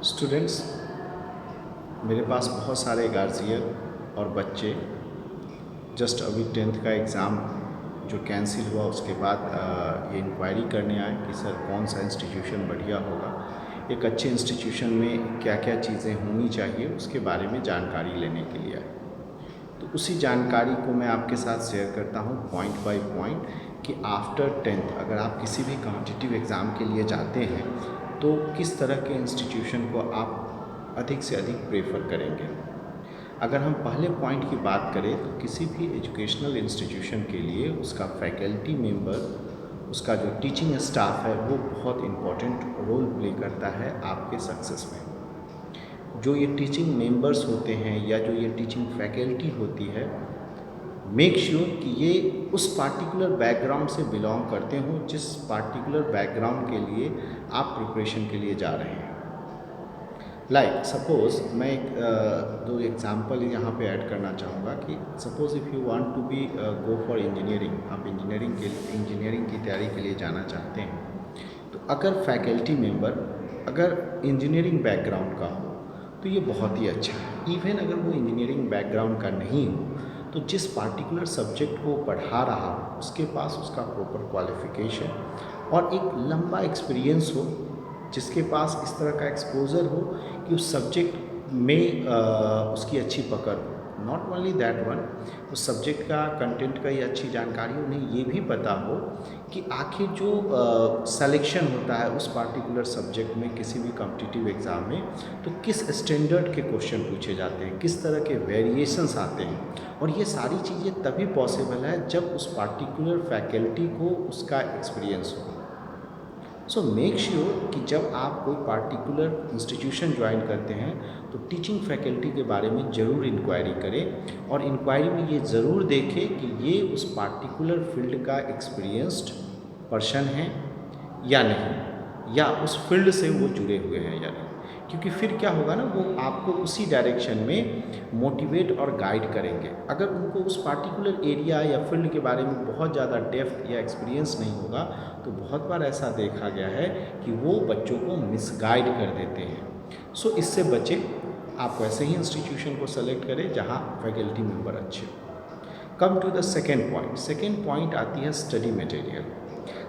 Students, मेरे पास बहुत सारे गार्जियन और बच्चे जस्ट अभी 10th का एग्ज़ाम जो कैंसिल हुआ उसके बाद ये इंक्वायरी करने आए कि सर कौन सा इंस्टीट्यूशन बढ़िया होगा, एक अच्छे इंस्टीट्यूशन में क्या क्या चीज़ें होनी चाहिए उसके बारे में जानकारी लेने के लिए आए। तो उसी जानकारी को मैं आपके साथ शेयर करता हूँ पॉइंट बाय पॉइंट कि आफ्टर 10th अगर आप किसी भी कॉम्पिटिटिव एग्ज़ाम के लिए जाते हैं तो किस तरह के इंस्टीट्यूशन को आप अधिक से अधिक प्रेफर करेंगे। अगर हम पहले पॉइंट की बात करें तो किसी भी एजुकेशनल इंस्टीट्यूशन के लिए उसका फैकल्टी मेंबर, उसका जो टीचिंग स्टाफ है वो बहुत इम्पोर्टेंट रोल प्ले करता है आपके सक्सेस में। जो ये टीचिंग मेंबर्स होते हैं या जो ये टीचिंग फैकल्टी होती है, मेक श्योर कि ये उस पार्टिकुलर बैकग्राउंड से बिलोंग करते हों जिस पार्टिकुलर बैकग्राउंड के लिए आप प्रिपरेशन के लिए जा रहे हैं। लाइक सपोज़ मैं एक दो एग्ज़ाम्पल यहाँ पे ऐड करना चाहूँगा कि suppose if you want to be go for engineering, आप इंजीनियरिंग की तैयारी के लिए जाना चाहते हैं, तो अगर फैकल्टी मेंबर अगर इंजीनियरिंग बैकग्राउंड का हो तो ये बहुत ही अच्छा है। इवन अगर वो इंजीनियरिंग बैकग्राउंड का नहीं हो तो जिस पार्टिकुलर सब्जेक्ट को पढ़ा रहा हो उसके पास उसका प्रॉपर क्वालिफ़िकेशन और एक लंबा एक्सपीरियंस हो, जिसके पास इस तरह का एक्सपोजर हो कि उस सब्जेक्ट में उसकी अच्छी पकड़ हो। नॉट ओनली दैट वन, उस सब्जेक्ट का कंटेंट का ही अच्छी जानकारी, उन्हें ये भी पता हो कि आखिर जो सिलेक्शन होता है उस पार्टिकुलर सब्जेक्ट में किसी भी कॉम्पिटिटिव एग्ज़ाम में तो किस स्टैंडर्ड के क्वेश्चन पूछे जाते हैं, किस तरह के वेरिएशंस आते हैं। और ये सारी चीज़ें तभी पॉसिबल है जब उस पार्टिकुलर फैकल्टी को उसका एक्सपीरियंस हो। सो मेक श्योर कि जब आप कोई पार्टिकुलर इंस्टीट्यूशन ज्वाइन करते हैं तो टीचिंग फैकल्टी के बारे में ज़रूर इंक्वायरी करें और इंक्वायरी में ये ज़रूर देखें कि ये उस पार्टिकुलर फील्ड का एक्सपीरियंस्ड पर्सन है या नहीं, या उस फील्ड से वो जुड़े हुए हैं या नहीं। क्योंकि फिर क्या होगा ना, वो आपको उसी डायरेक्शन में मोटिवेट और गाइड करेंगे। अगर उनको उस पार्टिकुलर एरिया या फील्ड के बारे में बहुत ज़्यादा डेप्थ या एक्सपीरियंस नहीं होगा तो बहुत बार ऐसा देखा गया है कि वो बच्चों को मिसगाइड कर देते हैं। सो इससे बचे, आप वैसे ही इंस्टीट्यूशन को सेलेक्ट करें जहाँ फैकल्टी मेंबर अच्छे हो। Come to the second point आती है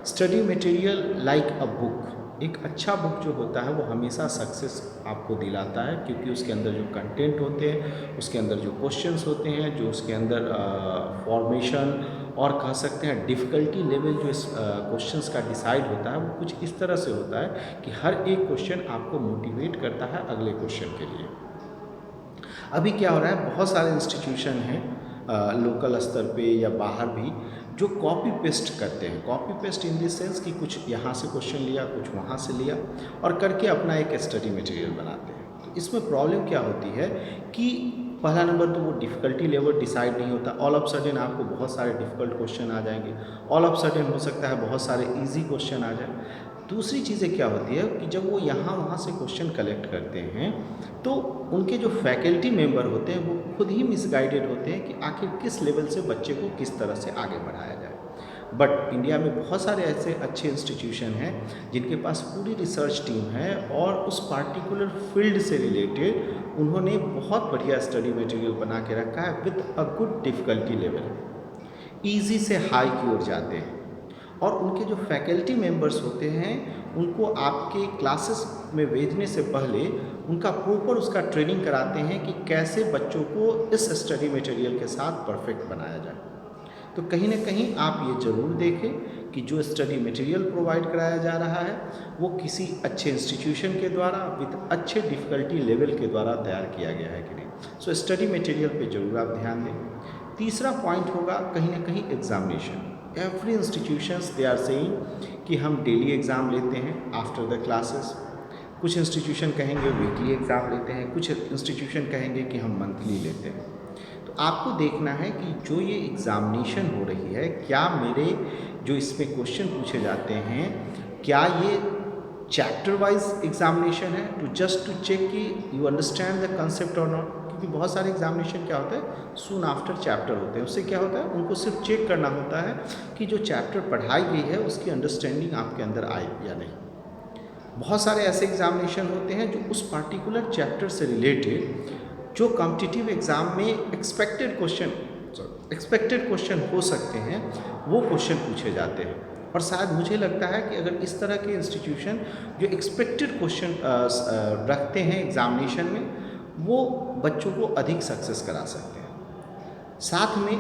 study material like a book. एक अच्छा बुक जो होता है वो हमेशा सक्सेस आपको दिलाता है, क्योंकि उसके अंदर जो कंटेंट होते हैं, उसके अंदर जो क्वेश्चंस होते हैं, जो उसके अंदर फॉर्मेशन और कह सकते हैं डिफ़िकल्टी लेवल जो इस क्वेश्चंस का डिसाइड होता है वो कुछ इस तरह से होता है कि हर एक क्वेश्चन आपको मोटिवेट करता है अगले क्वेश्चन के लिए। अभी क्या हो रहा है, बहुत सारे इंस्टीट्यूशन हैं लोकल स्तर पे या बाहर भी जो कॉपी पेस्ट करते हैं। Copy paste in the sense कि कुछ यहाँ से क्वेश्चन लिया, कुछ वहाँ से लिया और करके अपना एक स्टडी मटेरियल बनाते हैं। तो इसमें प्रॉब्लम क्या होती है कि पहला नंबर तो वो डिफ़िकल्टी लेवल डिसाइड नहीं होता। ऑल ऑफ सडन आपको बहुत सारे डिफ़िकल्ट क्वेश्चन आ जाएंगे, ऑल ऑफ सडन हो सकता है बहुत सारे ईजी क्वेश्चन आ जाए। दूसरी चीज़ें क्या होती है कि जब वो यहाँ वहाँ से क्वेश्चन कलेक्ट करते हैं तो उनके जो फैकल्टी मेंबर होते हैं वो खुद ही मिसगाइडेड होते हैं कि आखिर किस लेवल से बच्चे को किस तरह से आगे बढ़ाया जाए। बट इंडिया में बहुत सारे ऐसे अच्छे इंस्टीट्यूशन हैं जिनके पास पूरी रिसर्च टीम है और उस पार्टिकुलर फील्ड से रिलेटेड उन्होंने बहुत बढ़िया स्टडी मटेरियल बना के रखा है with a good difficulty level. Easy से हाई की ओर जाते हैं और उनके जो फैकल्टी मेंबर्स होते हैं उनको आपके क्लासेस में भेजने से पहले उनका प्रॉपर उसका ट्रेनिंग कराते हैं कि कैसे बच्चों को इस स्टडी मटेरियल के साथ परफेक्ट बनाया जाए। तो कहीं ना कहीं आप ये ज़रूर देखें कि जो स्टडी मटेरियल प्रोवाइड कराया जा रहा है वो किसी अच्छे इंस्टीट्यूशन के द्वारा विद अच्छे डिफ़िकल्टी लेवल के द्वारा तैयार किया गया है कि नहीं। सो स्टडी मटेरियल पे ज़रूर आप ध्यान दें। तीसरा पॉइंट होगा कहीं ना कहीं examination. Every institutions they are saying कि हम डेली एग्ज़ाम लेते हैं आफ्टर द क्लासेस। कुछ इंस्टीट्यूशन कहेंगे वीकली एग्ज़ाम लेते हैं, कुछ इंस्टीट्यूशन कहेंगे कि हम मंथली लेते हैं। तो आपको देखना है कि जो ये एग्ज़ामिनेशन हो रही है, क्या मेरे जो इसमें क्वेश्चन पूछे जाते हैं क्या ये चैप्टर वाइज एग्ज़ामिनेशन है टू चेक कि यू अंडरस्टैंड द कंसेप्ट और नॉट। क्योंकि बहुत सारे एग्ज़ामिनेशन क्या होता है सून आफ्टर चैप्टर होते हैं, उससे क्या होता है उनको सिर्फ चेक करना होता है कि जो चैप्टर पढ़ाई गई है उसकी अंडरस्टैंडिंग आपके अंदर आए या नहीं। बहुत सारे ऐसे एग्जामिनेशन होते हैं जो उस पार्टिकुलर चैप्टर से रिलेटेड जो कॉम्पिटिटिव एग्ज़ाम में एक्सपेक्टेड क्वेश्चन हो सकते हैं, वो क्वेश्चन पूछे जाते हैं। और शायद मुझे लगता है कि अगर इस तरह के इंस्टीट्यूशन जो एक्सपेक्टेड क्वेश्चन रखते हैं एग्ज़ामिनेशन में, वो बच्चों को अधिक सक्सेस करा सकते हैं। साथ में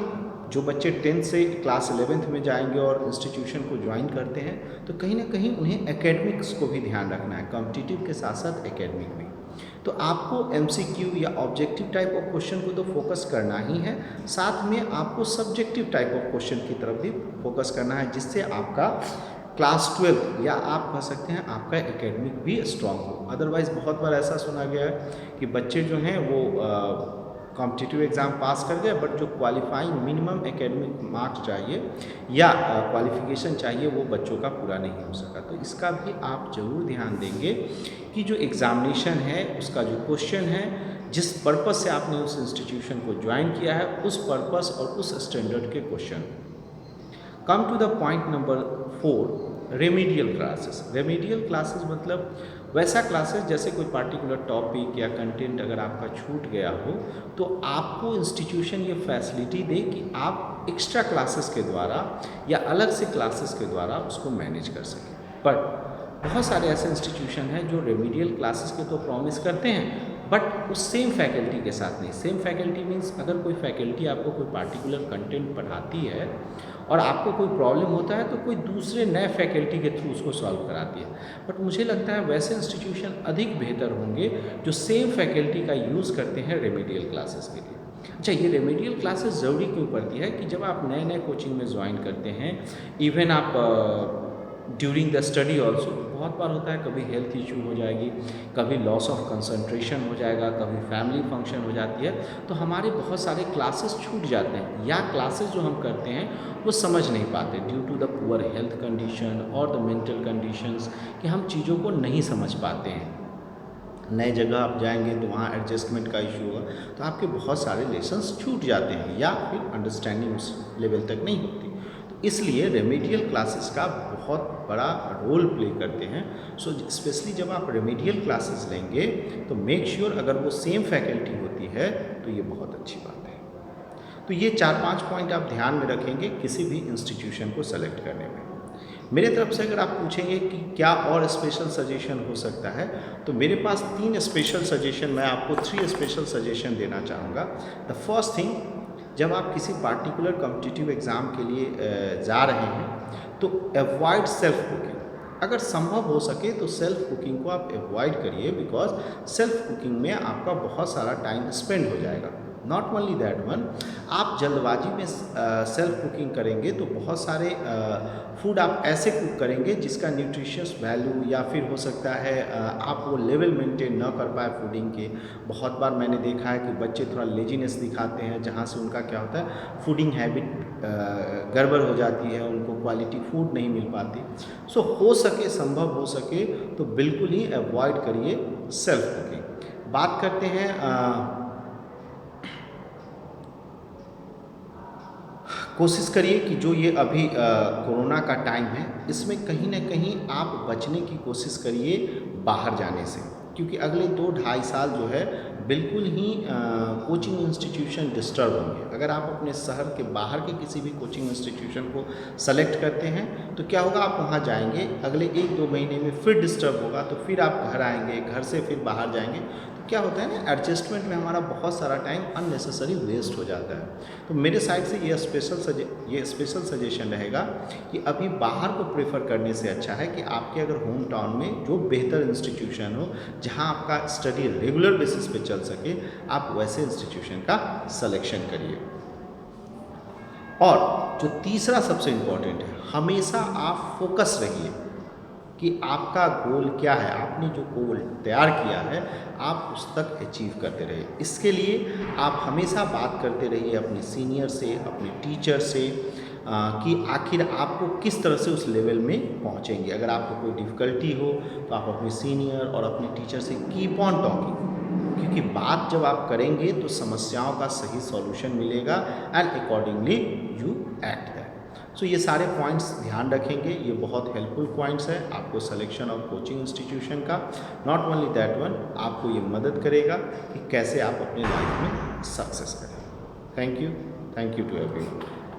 जो बच्चे 10th से क्लास 11th में जाएंगे और इंस्टीट्यूशन को ज्वाइन करते हैं, तो कहीं ना कहीं उन्हें एकेडमिक्स को भी ध्यान रखना है, कॉम्पिटिटिव के साथ साथ एकेडमिक भी। तो आपको MCQ या ऑब्जेक्टिव टाइप ऑफ क्वेश्चन को तो फोकस करना ही है, साथ में आपको सब्जेक्टिव टाइप ऑफ क्वेश्चन की तरफ भी फोकस करना है, जिससे आपका क्लास 12 या आप कह सकते हैं आपका एकेडमिक भी स्ट्रांग हो। अदरवाइज़ बहुत बार ऐसा सुना गया है कि बच्चे जो हैं वो कॉम्पिटिटिव एग्ज़ाम पास कर गए, बट जो क्वालिफाइंग मिनिमम एकेडमिक मार्क्स चाहिए या क्वालिफिकेशन चाहिए वो बच्चों का पूरा नहीं हो सका। तो इसका भी आप ज़रूर ध्यान देंगे कि जो एग्ज़ामिनेशन है उसका जो क्वेश्चन है, जिस पर्पस से आपने उस इंस्टीट्यूशन को ज्वाइन किया है, उस पर्पस और उस स्टैंडर्ड के question. Come to the point number 4, remedial classes. Remedial classes मतलब वैसा क्लासेस जैसे कोई पार्टिकुलर टॉपिक या कंटेंट अगर आपका छूट गया हो, तो आपको इंस्टीट्यूशन ये फैसिलिटी दे कि आप एक्स्ट्रा क्लासेस के द्वारा या अलग से क्लासेस के द्वारा उसको मैनेज कर सकें। बट बहुत सारे ऐसे इंस्टीट्यूशन हैं जो रेमेडियल क्लासेस के तो प्रॉमिस करते हैं, बट उस सेम फैकल्टी के साथ नहीं। सेम फैकल्टी मीन्स अगर कोई फैकल्टी आपको कोई पार्टिकुलर कंटेंट पढ़ाती है और आपको कोई प्रॉब्लम होता है, तो कोई दूसरे नए फैकल्टी के थ्रू उसको सॉल्व कराती है। बट मुझे लगता है वैसे इंस्टीट्यूशन अधिक बेहतर होंगे जो सेम फैकल्टी का यूज़ करते हैं रेमेडियल क्लासेस के लिए। अच्छा, ये रेमेडियल क्लासेस ज़रूरी क्यों पड़ती है कि जब आप नए नए कोचिंग में ज्वाइन करते हैं, इवन आप ड्यूरिंग द स्टडी ऑल्सो, बहुत बार होता है कभी हेल्थ इशू हो जाएगी, कभी लॉस ऑफ कंसंट्रेशन हो जाएगा, कभी फैमिली फंक्शन हो जाती है, तो हमारे बहुत सारे क्लासेस छूट जाते हैं, या क्लासेस जो हम करते हैं वो समझ नहीं पाते due to the poor health condition और द मेंटल कंडीशंस, कि हम चीज़ों को नहीं समझ पाते हैं। नए जगह आप जाएंगे तो वहाँ एडजस्टमेंट का इशू होगा, तो आपके बहुत सारे लेसन्स छूट जाते हैं या फिर अंडरस्टैंडिंग उस लेवल तक नहीं होती। इसलिए रेमेडियल क्लासेस का बहुत बड़ा रोल प्ले करते हैं। सो स्पेशली जब आप रेमेडियल क्लासेस लेंगे तो मेक श्योर अगर वो सेम फैकल्टी होती है तो ये बहुत अच्छी बात है। तो ये 4-5 पॉइंट आप ध्यान में रखेंगे किसी भी इंस्टीट्यूशन को सेलेक्ट करने में। मेरे तरफ से अगर आप पूछेंगे कि क्या और स्पेशल सजेशन हो सकता है, तो मेरे पास 3 स्पेशल सजेशन, मैं आपको 3 स्पेशल सजेशन देना चाहूँगा। द फर्स्ट थिंग, जब आप किसी पार्टिकुलर कॉम्पिटिटिव एग्ज़ाम के लिए जा रहे हैं तो अवॉइड सेल्फ कुकिंग। अगर संभव हो सके तो सेल्फ कुकिंग को आप अवॉइड करिए, बिकॉज सेल्फ कुकिंग में आपका बहुत सारा टाइम स्पेंड हो जाएगा। नॉट ओनली दैट वन, आप जल्दबाजी में सेल्फ कुकिंग करेंगे तो बहुत सारे फूड आप ऐसे कुक करेंगे जिसका न्यूट्रिशियस वैल्यू या फिर हो सकता है आप वो लेवल मेंटेन न कर पाए फूडिंग के। बहुत बार मैंने देखा है कि बच्चे थोड़ा लेजीनेस दिखाते हैं, जहाँ से उनका क्या होता है फूडिंग हैबिट गड़बड़ हो जाती है, उनको क्वालिटी फूड नहीं मिल पाती। सो हो सके, संभव हो सके तो बिल्कुल ही अवॉइड करिए सेल्फ कुकिंग। बात करते हैं कोशिश करिए कि जो ये अभी कोरोना का टाइम है, इसमें कहीं ना कहीं आप बचने की कोशिश करिए बाहर जाने से, क्योंकि अगले 2-2.5 साल जो है बिल्कुल ही कोचिंग इंस्टीट्यूशन डिस्टर्ब होंगे। अगर आप अपने शहर के बाहर के किसी भी कोचिंग इंस्टीट्यूशन को सेलेक्ट करते हैं तो क्या होगा, आप वहाँ जाएंगे, अगले 1-2 महीने में फिर डिस्टर्ब होगा, तो फिर आप घर आएंगे, घर से फिर बाहर जाएंगे, तो क्या होता है ना, एडजस्टमेंट में हमारा बहुत सारा टाइम अननेसेसरी वेस्ट हो जाता है। तो मेरे साइड से ये स्पेशल सजेशन रहेगा कि अभी बाहर को प्रेफर करने से अच्छा है कि आपके अगर होम टाउन में जो बेहतर इंस्टीट्यूशन हो, जहाँ आपका स्टडी रेगुलर बेसिस पे चल सके, आप वैसे इंस्टीट्यूशन का सिलेक्शन करिए। और जो तीसरा सबसे इम्पोर्टेंट है, हमेशा आप फोकस रहिए कि आपका गोल क्या है, आपने जो गोल तैयार किया है आप उस तक अचीव करते रहिए। इसके लिए आप हमेशा बात करते रहिए अपने सीनियर से, अपने टीचर से, कि आखिर आपको किस तरह से उस लेवल में पहुंचेंगे। अगर आपको कोई डिफ़िकल्टी हो तो आप अपने सीनियर और अपने टीचर से कीप ऑन टॉकिंग, क्योंकि बात जब आप करेंगे तो समस्याओं का सही सॉल्यूशन मिलेगा and accordingly you act that. So ये सारे पॉइंट्स ध्यान रखेंगे, ये बहुत हेल्पफुल पॉइंट्स है आपको सिलेक्शन ऑफ कोचिंग इंस्टीट्यूशन का। नॉट ओनली दैट वन, आपको ये मदद करेगा कि कैसे आप अपने लाइफ में सक्सेस करें। Thank you to everyone.